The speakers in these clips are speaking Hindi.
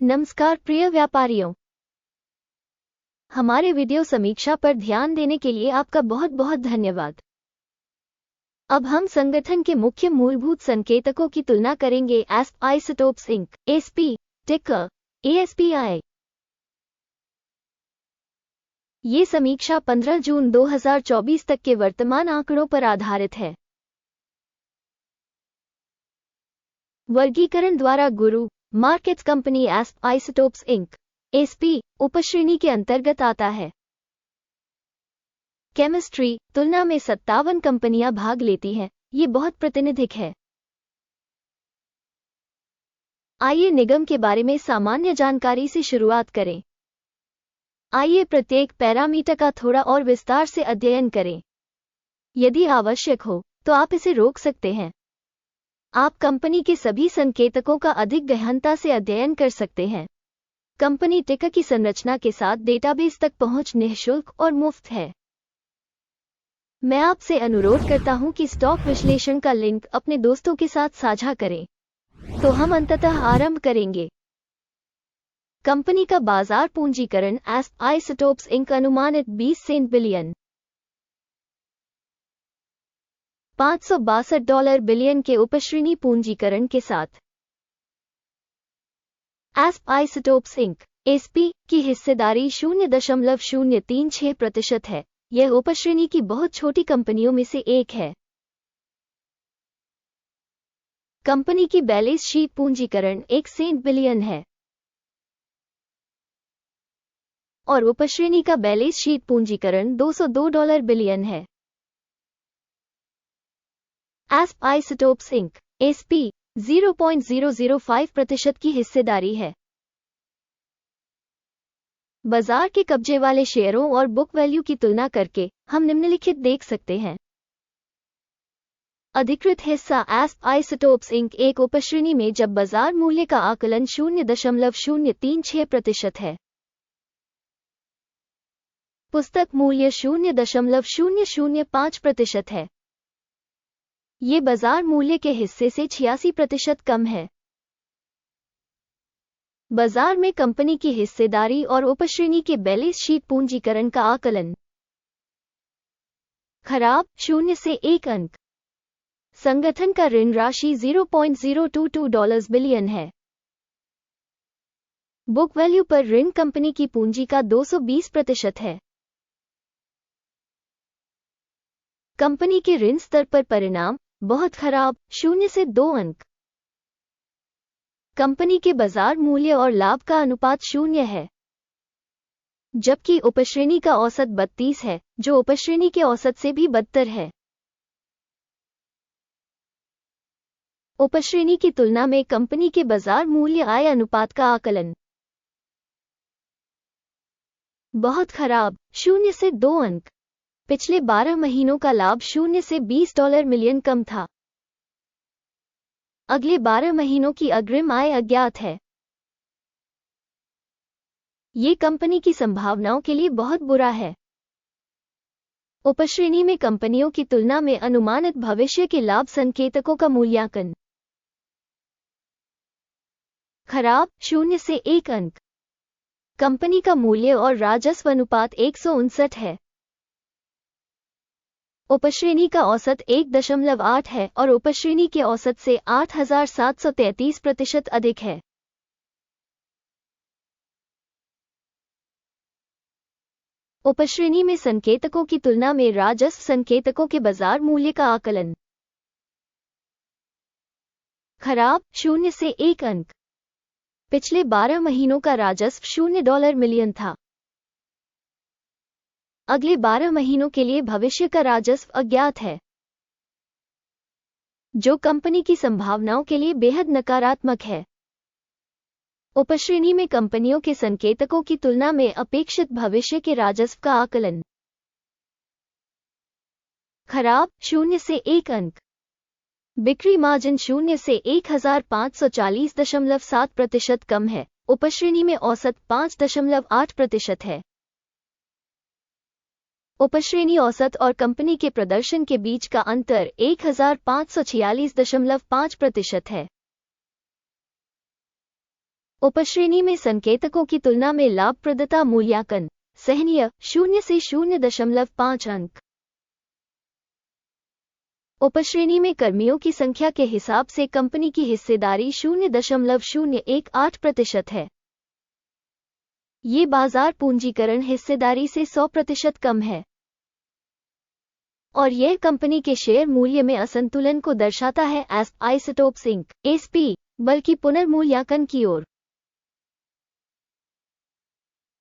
नमस्कार प्रिय व्यापारियों, हमारे वीडियो समीक्षा पर ध्यान देने के लिए आपका बहुत बहुत धन्यवाद। अब हम संगठन के मुख्य मूलभूत संकेतकों की तुलना करेंगे। एस्प आइसोटोप्स इंक, एसपी, टिकर ASPI। ये समीक्षा 15 जून 2024 तक के वर्तमान आंकड़ों पर आधारित है। वर्गीकरण द्वारा गुरु मार्केट्स कंपनी एस्प आइसोटोप्स इंक एसपी उपश्रेणी के अंतर्गत आता है। केमिस्ट्री तुलना में 57 कंपनियां भाग लेती हैं। ये बहुत प्रातिनिधिक है। आइए निगम के बारे में सामान्य जानकारी से शुरुआत करें। आइए प्रत्येक पैरामीटर का थोड़ा और विस्तार से अध्ययन करें। यदि आवश्यक हो तो आप इसे रोक सकते हैं। आप कंपनी के सभी संकेतकों का अधिक गहनता से अध्ययन कर सकते हैं। कंपनी टिकर की संरचना के साथ डेटाबेस तक पहुंच निःशुल्क और मुफ्त है। मैं आपसे अनुरोध करता हूं कि स्टॉक विश्लेषण का लिंक अपने दोस्तों के साथ साझा करें। तो हम अंततः आरंभ करेंगे। कंपनी का बाजार पूंजीकरण एस्प आइसोटोप्स इंक अनुमानित $20 बिलियन $562 बिलियन के उपश्रेणी पूंजीकरण के साथ। एस्प आइसोटोप्स इंक एसपी की हिस्सेदारी 0.036% है। यह उपश्रेणी की बहुत छोटी कंपनियों में से एक है। कंपनी की बैलेंस शीट पूंजीकरण $1 बिलियन है और उपश्रेणी का बैलेंस शीट पूंजीकरण $202 बिलियन है। एस्प आइसोटोप्स इंक एसपी 0.005% की हिस्सेदारी है। बाजार के कब्जे वाले शेयरों और बुक वैल्यू की तुलना करके हम निम्नलिखित देख सकते हैं। अधिकृत हिस्सा एस्प आइसोटोप्स इंक एक उपश्रेणी में जब बाजार मूल्य का आकलन 0.036% है। पुस्तक मूल्य 0.005% है। ये बाजार मूल्य के हिस्से से 86% कम है। बाजार में कंपनी की हिस्सेदारी और उपश्रेणी के बैलेंस शीट पूंजीकरण का आकलन। खराब 0 से 1 अंक। संगठन का ऋण राशि $0.022 बिलियन है। बुक वैल्यू पर ऋण कंपनी की पूंजी का 220% है। कंपनी के ऋण स्तर पर परिणाम बहुत खराब 0 से 2 अंक। कंपनी के बाजार मूल्य और लाभ का अनुपात 0 है, जबकि उपश्रेणी का औसत 32 है, जो उपश्रेणी के औसत से भी बदतर है। उपश्रेणी की तुलना में कंपनी के बाजार मूल्य आय अनुपात का आकलन बहुत खराब 0 से 2 अंक। पिछले 12 महीनों का लाभ 0 से $20 मिलियन कम था। अगले 12 महीनों की अग्रिम आय अज्ञात है। ये कंपनी की संभावनाओं के लिए बहुत बुरा है। उपश्रेणी में कंपनियों की तुलना में अनुमानित भविष्य के लाभ संकेतकों का मूल्यांकन खराब 0 से 1 अंक। कंपनी का मूल्य और राजस्व अनुपात 159 है। उपश्रेणी का औसत 1.8 है और उपश्रेणी के औसत से 8,733% अधिक है। उपश्रेणी में संकेतकों की तुलना में राजस्व संकेतकों के बाजार मूल्य का आकलन खराब 0 से 1 अंक। पिछले 12 महीनों का राजस्व $0 मिलियन था। अगले 12 महीनों के लिए भविष्य का राजस्व अज्ञात है, जो कंपनी की संभावनाओं के लिए बेहद नकारात्मक है। उपश्रेणी में कंपनियों के संकेतकों की तुलना में अपेक्षित भविष्य के राजस्व का आकलन खराब 0 से 1 अंक। बिक्री मार्जिन 0 से 1,540.7% कम है। उपश्रेणी में औसत 5.8% है। उपश्रेणी औसत और कंपनी के प्रदर्शन के बीच का अंतर 1,546.5% है। उपश्रेणी में संकेतकों की तुलना में लाभप्रदता मूल्यांकन सहनीय 0 से 0.5 अंक। उपश्रेणी में कर्मियों की संख्या के हिसाब से कंपनी की हिस्सेदारी 0.018% है। ये बाजार पूंजीकरण हिस्सेदारी से 100% कम है और यह कंपनी के शेयर मूल्य में असंतुलन को दर्शाता है एस्प आइसोटोप्स इंक एसपी बल्कि पुनर्मूल्यांकन की ओर।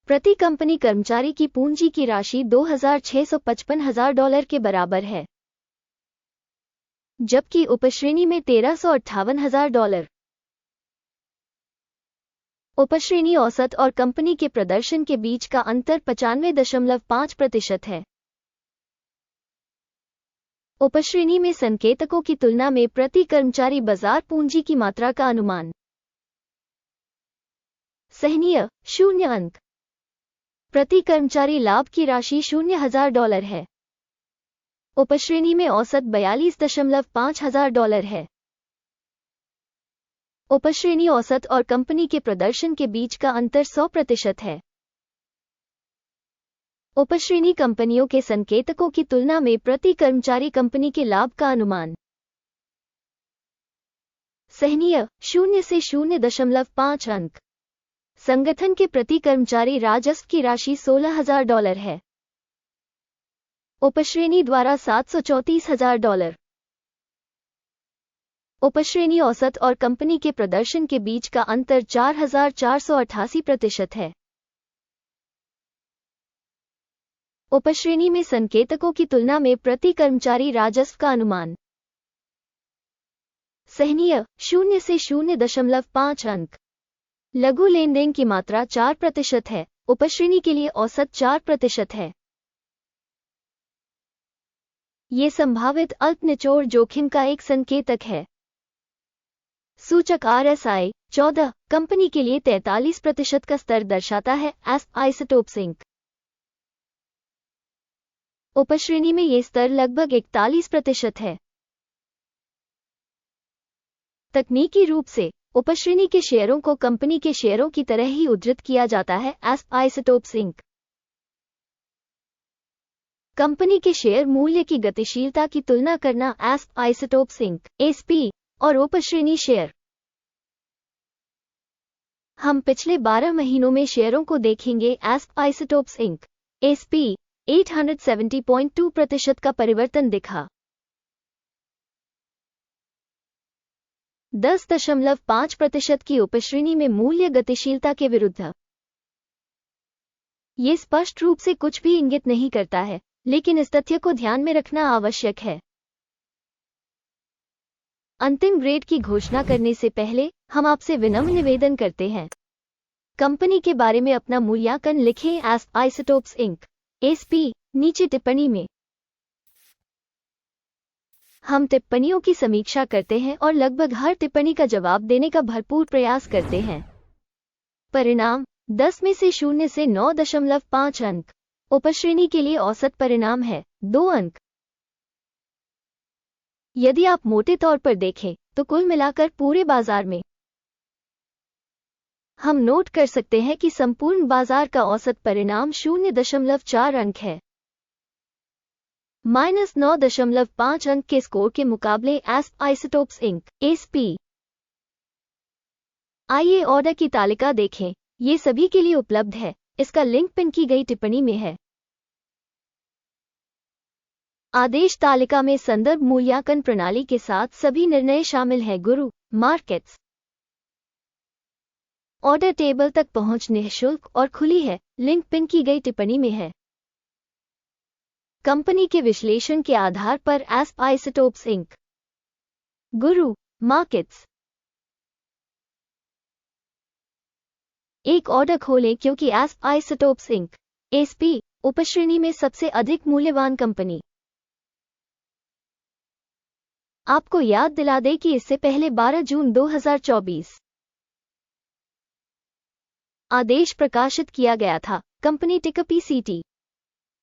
प्रति कंपनी कर्मचारी की पूंजी की राशि $2,655,000 के बराबर है, जबकि उपश्रेणी में $1,358,000। उपश्रेणी औसत और कंपनी के प्रदर्शन के बीच का अंतर 95.5% है। उपश्रेणी में संकेतकों की तुलना में प्रति कर्मचारी बाजार पूंजी की मात्रा का अनुमान सहनीय 0 अंक। प्रति कर्मचारी लाभ की राशि $0,000 है। उपश्रेणी में औसत $42,500 है। उपश्रेणी औसत और कंपनी के प्रदर्शन के बीच का अंतर 100% है। उपश्रेणी कंपनियों के संकेतकों की तुलना में प्रति कर्मचारी कंपनी के लाभ का अनुमान सहनीय 0 से 0.5 अंक। संगठन के प्रति कर्मचारी राजस्व की राशि $16,000 है। उपश्रेणी द्वारा $734,000। उपश्रेणी औसत और कंपनी के प्रदर्शन के बीच का अंतर 4,488% है। उपश्रेणी में संकेतकों की तुलना में प्रति कर्मचारी राजस्व का अनुमान सहनीय 0 से 0.5 अंक। लघु लेनदेन की मात्रा 4% है। उपश्रेणी के लिए औसत 4% है। ये संभावित अल्प निचोड़ जोखिम का एक संकेतक है। सूचक RSI 14 कंपनी के लिए 43% का स्तर दर्शाता है एस्प आइसोटोप्स इंक। उपश्रेणी में ये स्तर लगभग 41% है। तकनीकी रूप से उपश्रेणी के शेयरों को कंपनी के शेयरों की तरह ही उद्धृत किया जाता है एस्प आइसोटोप्स इंक। कंपनी के शेयर मूल्य की गतिशीलता की तुलना करना एस्प आइसोटोप्स इंक एसपी और उपश्रेणी शेयर। हम पिछले 12 महीनों में शेयरों को देखेंगे। एस्प आइसोटोप्स इंक एसपी 870.2% का परिवर्तन दिखा। 10.5% की उपश्रेणी में मूल्य गतिशीलता के विरुद्ध। ये स्पष्ट रूप से कुछ भी इंगित नहीं करता है, लेकिन इस तथ्य को ध्यान में रखना आवश्यक है। अंतिम ग्रेड की घोषणा करने से पहले हम आपसे विनम्र निवेदन करते हैं, कंपनी के बारे में अपना मूल्यांकन लिखें। एस्प आइसोटोप्स इंक एसपी नीचे टिप्पणी में हम टिप्पणियों की समीक्षा करते हैं और लगभग हर टिप्पणी का जवाब देने का भरपूर प्रयास करते हैं। परिणाम 10 में से 0 से 9.5 अंक। उपश्रेणी के लिए औसत परिणाम है 2 अंक। यदि आप मोटे तौर पर देखें तो कुल मिलाकर पूरे बाजार में हम नोट कर सकते हैं कि संपूर्ण बाजार का औसत परिणाम 0.4 अंक है। -9.5 अंक के स्कोर के मुकाबले एस्प आइसोटोप्स इंक एसपी। आइए ऑर्डर की तालिका देखें, ये सभी के लिए उपलब्ध है। इसका लिंक पिन की गई टिप्पणी में है। आदेश तालिका में संदर्भ मूल्यांकन प्रणाली के साथ सभी निर्णय शामिल हैं। गुरु मार्केट्स ऑर्डर टेबल तक पहुंच निःशुल्क और खुली है। लिंक पिन की गई टिप्पणी में है। कंपनी के विश्लेषण के आधार पर एस्प आइसोटोप्स इंक गुरु मार्केट्स एक ऑर्डर खोलें क्योंकि एस्प आइसोटोप्स इंक एसपी उपश्रेणी में सबसे अधिक मूल्यवान कंपनी। आपको याद दिला दें कि इससे पहले 12 जून 2024 आदेश प्रकाशित किया गया था। कंपनी टिकर PCT।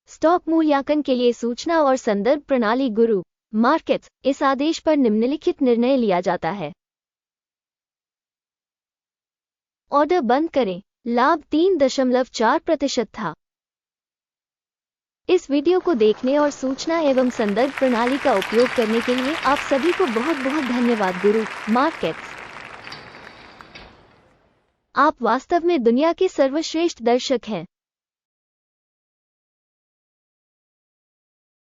स्टॉक मूल्यांकन के लिए सूचना और संदर्भ प्रणाली गुरु मार्केट्स। इस आदेश पर निम्नलिखित निर्णय लिया जाता है। ऑर्डर बंद करें। लाभ 3.4% था। इस वीडियो को देखने और सूचना एवं संदर्भ प्रणाली का उपयोग करने के लिए आप सभी को बहुत बहुत धन्यवाद। गुरु मार्केट्स, आप वास्तव में दुनिया के सर्वश्रेष्ठ दर्शक हैं।